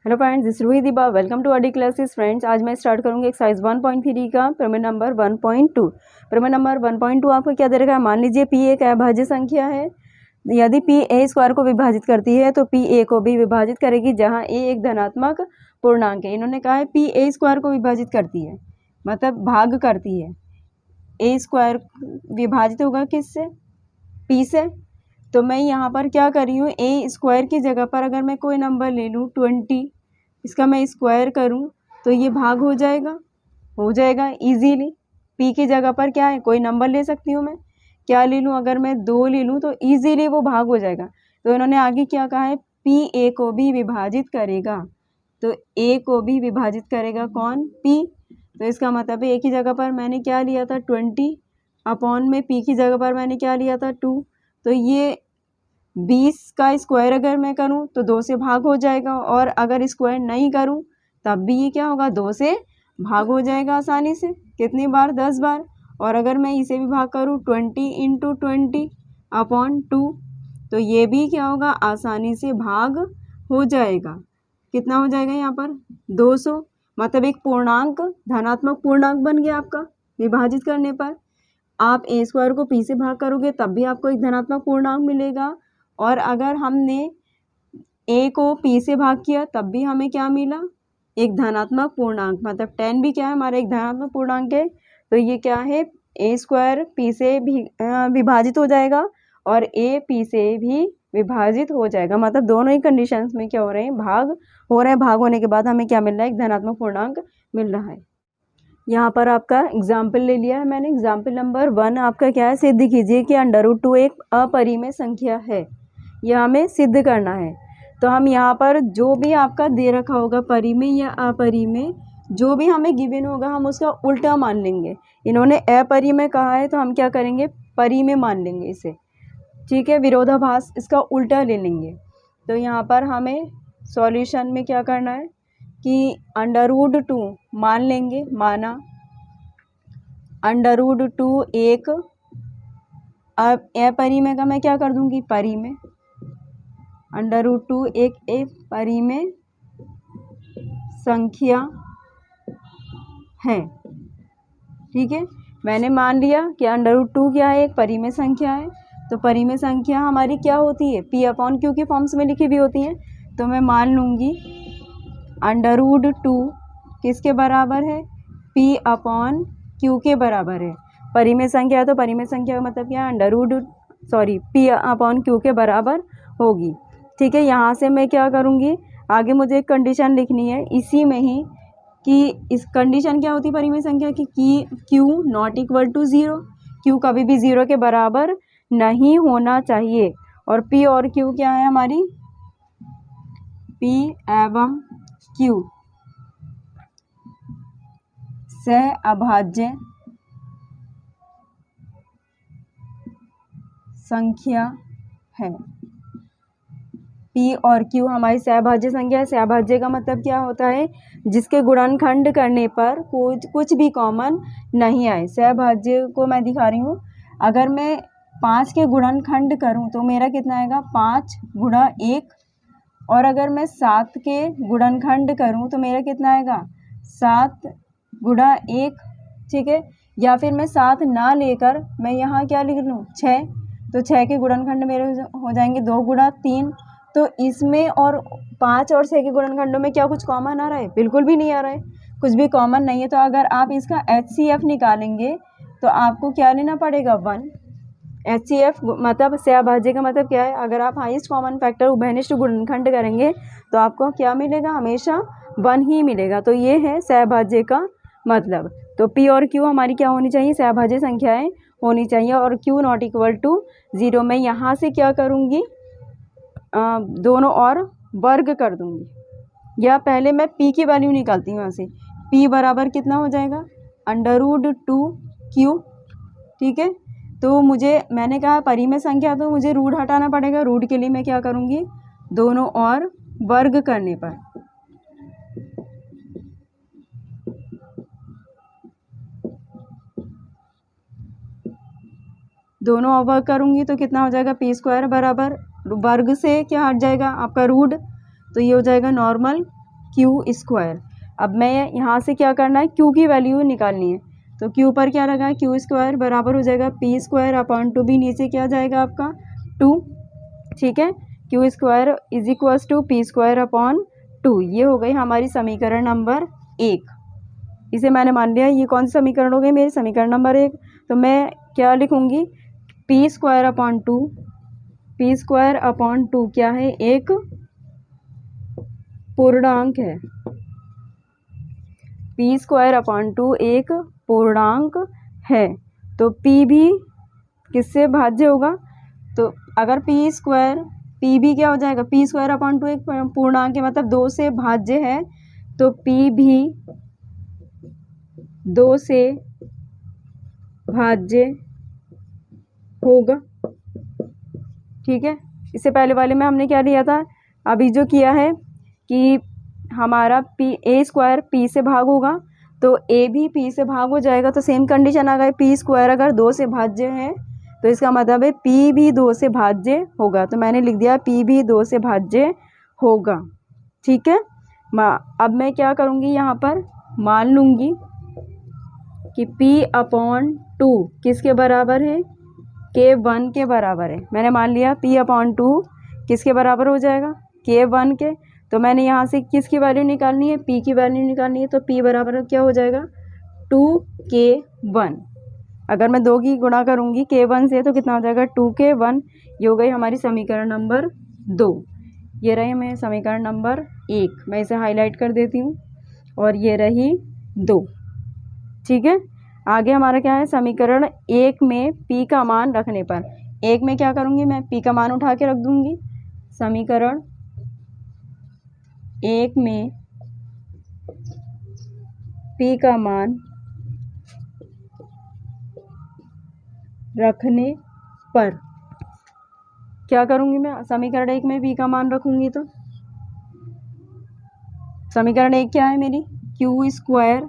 Hello friends, this Ruhi दीबा। Welcome to आडी classes. Friends, आज मैं स्टार्ट करूंगी एक्सरसाइज 1.3 का प्रमेय नंबर 1.2। प्रमेय नंबर 1.2 आपको क्या दे रखा है? मान लीजिए p एक अभाज्य संख्या है। यदि p a स्क्वायर को विभाजित करती है तो p a को भी विभाजित करेगी, जहां a एक धनात्मक पूर्णांक है। इन्होंने कहा है p a स्क्वायर को विभाजित करती है, मतलब भाग करती है। a स्क्वायर विभाजित होगा किससे? p से। तो मैं यहाँ पर क्या कर रही हूँ, a स्क्वायर की जगह पर अगर मैं कोई नंबर ले लूँ 20, इसका मैं स्क्वायर करूँ तो ये भाग हो जाएगा इजीली। p की जगह पर क्या है, कोई नंबर ले सकती हूँ मैं। क्या ले लूँ? अगर मैं 2 ले लूँ तो इजीली वो भाग हो जाएगा। तो इन्होंने आगे क्या कहा है, p a को भी विभाजित करेगा। तो a को भी विभाजित करेगा कौन? p। तो इसका मतलब है a की जगह पर मैंने क्या लिया था 20 अपॉन में p की जगह पर मैंने क्या लिया था 2। तो ये 20 का स्क्वायर अगर मैं करूं तो 2 से भाग हो जाएगा, और अगर स्क्वायर नहीं करूं तब भी ये क्या होगा, 2 से भाग हो जाएगा आसानी से। कितनी बार? 10 बार। और अगर मैं इसे भी भाग करूं 20 इंटू 20 अपॉन 2, तो ये भी क्या होगा, आसानी से भाग हो जाएगा। कितना हो जाएगा यहाँ पर? 200। मतलब एक पूर्णांक, धनात्मक पूर्णांक बन गया आपका विभाजित करने पर। आप a स्क्वायर को p से भाग करोगे तब भी आपको एक धनात्मक पूर्णांक मिलेगा, और अगर हमने a को p से भाग किया तब भी हमें क्या मिला, एक धनात्मक पूर्णांक। मतलब 10 भी क्या है, हमारा एक धनात्मक पूर्णांक है। तो ये क्या है, a स्क्वायर p से भी विभाजित हो जाएगा और a p से भी विभाजित हो जाएगा। मतलब दोनों ही कंडीशंस में क्या हो रहे हैं, भाग हो रहे हैं। भाग होने के बाद हमें क्या मिल रहा है, एक धनात्मक पूर्णांक मिल रहा है। यहाँ पर आपका एग्जाम्पल ले लिया है मैंने। एग्जाम्पल नंबर 1 आपका क्या है, सिद्ध कीजिए कि √2 एक अपरिमेय संख्या है। यह हमें सिद्ध करना है। तो हम यहाँ पर जो भी आपका दे रखा होगा, परिमेय या अपरिमेय, जो भी हमें गिवन होगा हम उसका उल्टा मान लेंगे। इन्होंने अपरिमेय कहा है तो हम क्या करेंगे, परिमेय मान लेंगे इसे। ठीक है, विरोधाभास इसका उल्टा ले लेंगे। तो यहाँ पर हमें सॉल्यूशन में क्या करना है कि √2 मान लेंगे, माना √2 एक अपरिमेय का मैं क्या कर दूंगी, परिमेय। √2 एक परिमेय संख्या है। ठीक है, मैंने मान लिया कि √2 क्या है, एक परिमेय संख्या है। तो परिमेय संख्या हमारी क्या होती है, p अपॉन q की फॉर्म्स में लिखी हुई होती है। तो मैं मान लूँगी √2 किसके बराबर है, p अपॉन q के बराबर है। परिमेय संख्या है तो परिमेय संख्या का मतलब क्या है, p अपॉन q के बराबर होगी। ठीक है, यहाँ से मैं क्या करूँगी, आगे मुझे एक कंडीशन लिखनी है इसी में ही, कि इस कंडीशन क्या होती है परिमेय संख्या की, q not equal to 0। q कभी भी 0 के बराबर नहीं होना चाहिए। और p और q क्या है हमारी, p एवं q सहअभाज्य संख्या है। p और q हमारी सहअभाज्य संख्या है। सहअभाज्य का मतलब क्या होता है, जिसके गुणनखंड करने पर कुछ भी कॉमन नहीं आए। सहअभाज्य को मैं दिखा रही हूँ। अगर मैं 5 के गुणनखंड करूँ तो मेरा कितना आएगा, 5 गुणा 1। और अगर मैं 7 के गुणनखंड करूँ तो मेरा कितना आएगा, 7 गुणा 1। ठीक है, या फिर मैं 7 ना लेकर मैं यहाँ क्या लिख लूँ, 6। तो 6 के गुणनखंड मेरे हो जाएंगे 2 गुणा 3। तो इसमें और 5 और 6 के गुणनखंडों में क्या कुछ कॉमन आ रहा है? बिल्कुल भी नहीं आ रहा है, कुछ भी कॉमन नहीं है। तो अगर आप इसका HCF निकालेंगे तो आपको क्या लेना पड़ेगा, 1। HCF मतलब सहअभाज्य का मतलब क्या है, अगर आप हाईएस्ट कॉमन फैक्टर उभयनिष्ठ गुणनखंड करेंगे तो आपको क्या मिलेगा, हमेशा 1 ही मिलेगा। तो ये है सहअभाज्य का मतलब। तो p और q हमारी क्या होनी चाहिए, सहअभाज्य संख्याएं होनी चाहिए। और q नॉट इक्वल टू 0 मैं यहाँ से क्या करूँगी, दोनों और वर्ग कर दूँगी। या पहले मैं p की वैल्यू निकालती हूँ यहाँ से। p बराबर कितना हो जाएगा, √2q। ठीक है, तो मैंने कहा परिमेय संख्या, तो मुझे रूट हटाना पड़ेगा। रूट के लिए मैं क्या करूँगी, दोनों और वर्ग करने पर दोनों और वर्ग करूँगी तो कितना हो जाएगा, p स्क्वायर बराबर वर्ग से क्या हट जाएगा आपका रूट, तो ये हो जाएगा नॉर्मल क्यू स्क्वायर। अब मैं यहाँ से क्या करना है, क्यू की वैल्यू निकालनी है। तो क्यू पर क्या लगा, क्यू स्क्वायर बराबर हो जाएगा p square upon two b, नीचे क्या जाएगा आपका 2। ठीक है, q square is equals to p square upon 2। ये हो गई हमारी समीकरण नंबर 1। इसे मैंने मान लिया, ये कौन सी समीकरण हो गई मेरी, समीकरण नंबर 1। तो मैं क्या लिखूँगी, P square upon 2, P square upon 2 क्या है, एक पूर्णांक है। पी स्क्वायर अपॉन 2 एक पूर्णांक है। तो पी भी किससे भाज्य होगा, तो अगर पी स्क्वायर, पी भी क्या हो जाएगा, पी स्क्वायर अपॉन 2 एक पूर्णांक है, मतलब 2 से भाज्य है, तो पी भी 2 से भाज्य होगा। ठीक है, इससे पहले वाले में हमने क्या लिया था, अभी जो किया है कि हमारा पी ए स्क्वायर पी से भाग होगा, तो ए भी पी से भाग हो जाएगा। तो सेम कंडीशन आ गई, पी स्क्वायर अगर 2 से भाज्य है तो इसका मतलब है पी भी 2 से भाज्य होगा। तो मैंने लिख दिया पी भी 2 से भाज्य होगा। ठीक है, अब मैं क्या करूँगी, यहाँ पर मान लूँगी कि p अपॉन 2 किसके बराबर है, k1 के बराबर है। मैंने मान लिया p अपॉन 2 किसके बराबर हो जाएगा, k1 के। तो मैंने यहाँ से किसकी वैल्यू निकालनी है, p की वैल्यू निकालनी है। तो p बराबर क्या हो जाएगा 2k1। अगर मैं 2 की गुणा करूँगी k1 से तो कितना हो जाएगा 2k1। ये हो गई हमारी समीकरण नंबर 2। ये रही मैं समीकरण नंबर 1, मैं इसे हाईलाइट कर देती हूँ, और ये रही 2। ठीक है, आगे हमारा क्या है, समीकरण 1 में p का मान रखने पर, 1 में क्या करूँगी, मैं p का मान उठा के रख दूँगी। समीकरण 1 में p का मान रखने पर क्या करूँगी, मैं समीकरण 1 में p का मान रखूँगी तो समीकरण 1 क्या है मेरी, क्यू स्क्वायर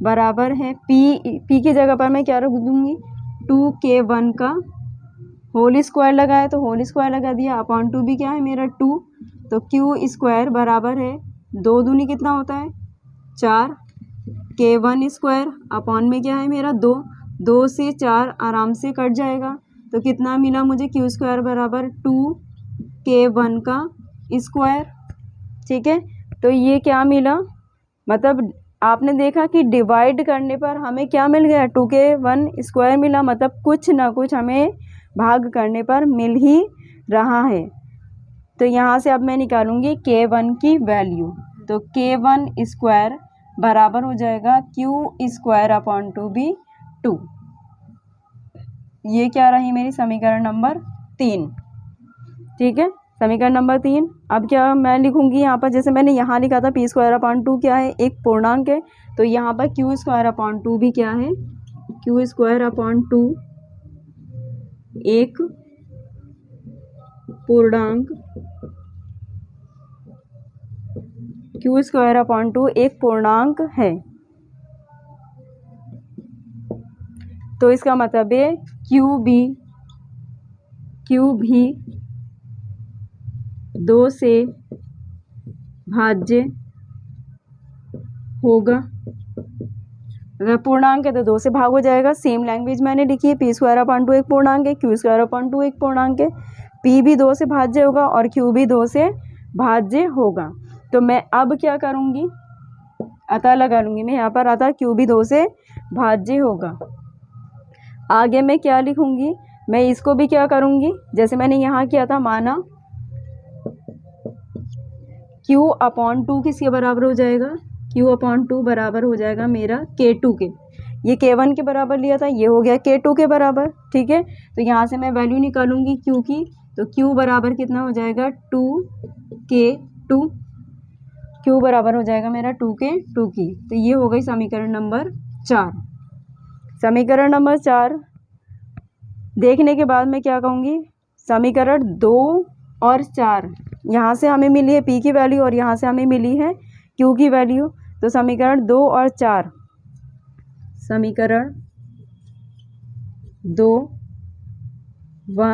बराबर है p की जगह पर मैं क्या रख दूँगी, 2k1 का होल स्क्वायर लगाया तो होल स्क्वायर लगा दिया, अपॉन 2 भी क्या है मेरा 2। तो क्यू स्क्वायर बराबर है 2 दूनी कितना होता है 4, k1 स्क्वायर अपॉन में क्या है मेरा 2, 2 से 4 आराम से कट जाएगा। तो कितना मिला मुझे, क्यू स्क्वायर बराबर 2k1 का स्क्वायर। ठीक है, तो ये क्या मिला, मतलब आपने देखा कि डिवाइड करने पर हमें क्या मिल गया, 2k1 स्क्वायर मिला। मतलब कुछ ना कुछ हमें भाग करने पर मिल ही रहा है। तो यहाँ से अब मैं निकालूंगी k1 की वैल्यू। तो k1 स्क्वायर बराबर हो जाएगा क्यू स्क्वायर अपॉन 2b2। ये क्या रही मेरी समीकरण नंबर 3। ठीक है, समीकरण नंबर 3। अब क्या मैं लिखूंगी यहाँ पर, जैसे मैंने यहाँ लिखा था पी स्क्वायर अपॉन 2 क्या है, एक पूर्णांक है। तो यहाँ पर क्यू स्क्वायर अपॉन 2 भी क्या है, क्यू स्क्वायर अपॉन 2 एक पूर्णांक, क्यू स्क्वायर अपॉन 2 एक पूर्णांक है। तो इसका मतलब है क्यू भी 2 से भाज्य होगा। अगर पूर्णांक है तो 2 से भाग हो जाएगा। सेम लैंग्वेज मैंने लिखी है, पी स्क्वायर अपॉन 2 एक पूर्णांक है, क्यू स्क्वायर अपॉन 2 एक पूर्णांक है। पी भी 2 से भाज्य होगा और क्यू भी 2 से भाज्य होगा। तो मैं अब क्या करूँगी, अतः लगा लूँगी मैं यहाँ पर, अतः क्यू भी 2 से भाज्य होगा। आगे मैं क्या लिखूँगी, मैं इसको भी क्या करूँगी, जैसे मैंने यहाँ किया था, माना क्यू अपॉन 2 किसके बराबर हो जाएगा, क्यू अपॉन 2 बराबर हो जाएगा मेरा k2 के। ये k1 के बराबर लिया था, ये हो गया k2 के बराबर। ठीक है, तो यहाँ से मैं वैल्यू निकालूंगी q की। तो q बराबर कितना हो जाएगा 2k2, q बराबर हो जाएगा मेरा 2k2 की। तो ये हो गई समीकरण नंबर 4। समीकरण नंबर 4 देखने के बाद मैं क्या कहूँगी, समीकरण 2 और 4 यहाँ से हमें मिली है p की वैल्यू और यहाँ से हमें मिली है q की वैल्यू। तो समीकरण 2 और 4, समीकरण 2 व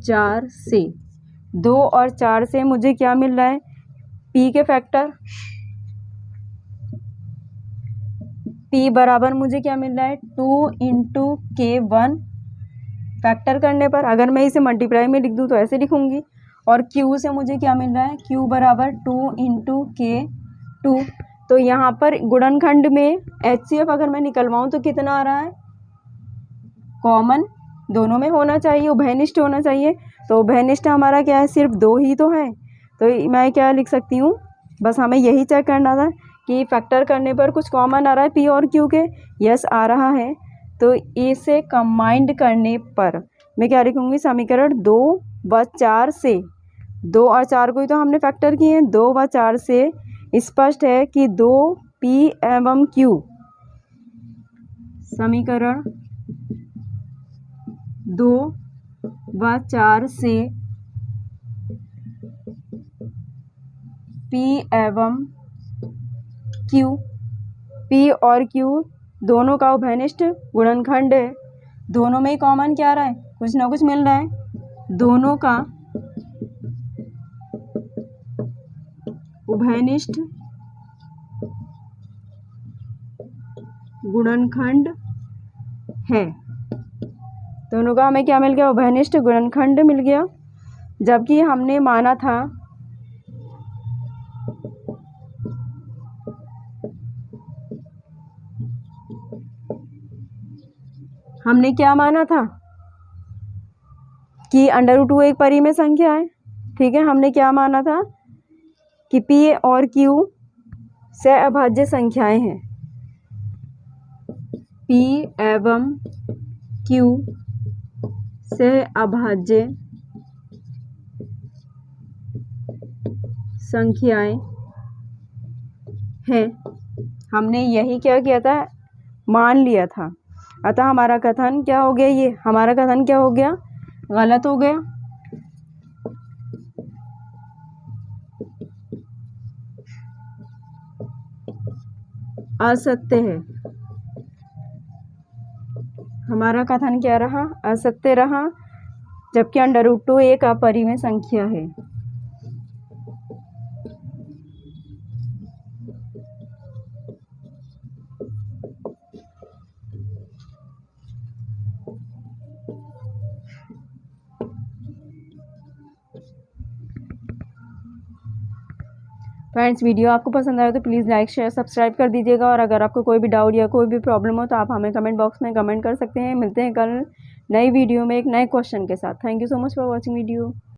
4 से, 2 और 4 से मुझे क्या मिल रहा है, p के फैक्टर, p बराबर मुझे क्या मिल रहा है 2 इंटू K1 फैक्टर करने पर, अगर मैं इसे मल्टीप्लाई में लिख दूँ तो ऐसे लिखूँगी, और q से मुझे क्या मिल रहा है q बराबर 2 इंटू K2। तो यहाँ पर गुणनखंड में HCF अगर मैं निकलवाऊँ तो कितना आ रहा है, कॉमन दोनों में होना चाहिए, उभयनिष्ठ होना चाहिए। तो उभयनिष्ठ हमारा क्या है, सिर्फ 2 ही तो है, तो मैं क्या लिख सकती हूँ, बस हमें यही चेक करना था कि फैक्टर करने पर कुछ कॉमन आ रहा है P और Q के, यस आ रहा है। तो इसे कंबाइंड करने पर मैं क्या लिखूँगी, समीकरण 2 व 4 से, 2 और 4 को ही तो हमने फैक्टर किए हैं, 2 व 4 से स्पष्ट है कि 2P एवं Q, समीकरण 2 व 4 से P एवं Q, P और Q दोनों का उभयनिष्ठ गुणनखंड है, दोनों में ही कॉमन क्या आ रहा है, कुछ ना कुछ मिल रहा है, दोनों का उभयनिष्ठ गुणनखंड है, दोनों का हमें क्या मिल गया, उभयनिष्ठ गुणनखंड मिल गया। जबकि हमने माना था हमने क्या माना था कि √2 एक परिमेय संख्या है, ठीक है। हमने क्या माना था कि P और Q से अभाज्य संख्याएं हैं, P एवं Q से अभाज्य संख्याएं हैं, हमने यही क्या किया था, मान लिया था। अतः हमारा कथन क्या हो गया, ये हमारा कथन क्या हो गया, गलत हो गया। असत्य है, हमारा कथन क्या रहा, असत्य रहा, जबकि √2 एक अपरिमेय संख्या है। फ्रेंड्स, वीडियो आपको पसंद आए तो प्लीज़ लाइक शेयर सब्सक्राइब कर दीजिएगा, और अगर आपको कोई भी डाउट या कोई भी प्रॉब्लम हो तो आप हमें कमेंट बॉक्स में कमेंट कर सकते हैं। मिलते हैं कल नई वीडियो में एक नए क्वेश्चन के साथ। Thank you so much for watching video.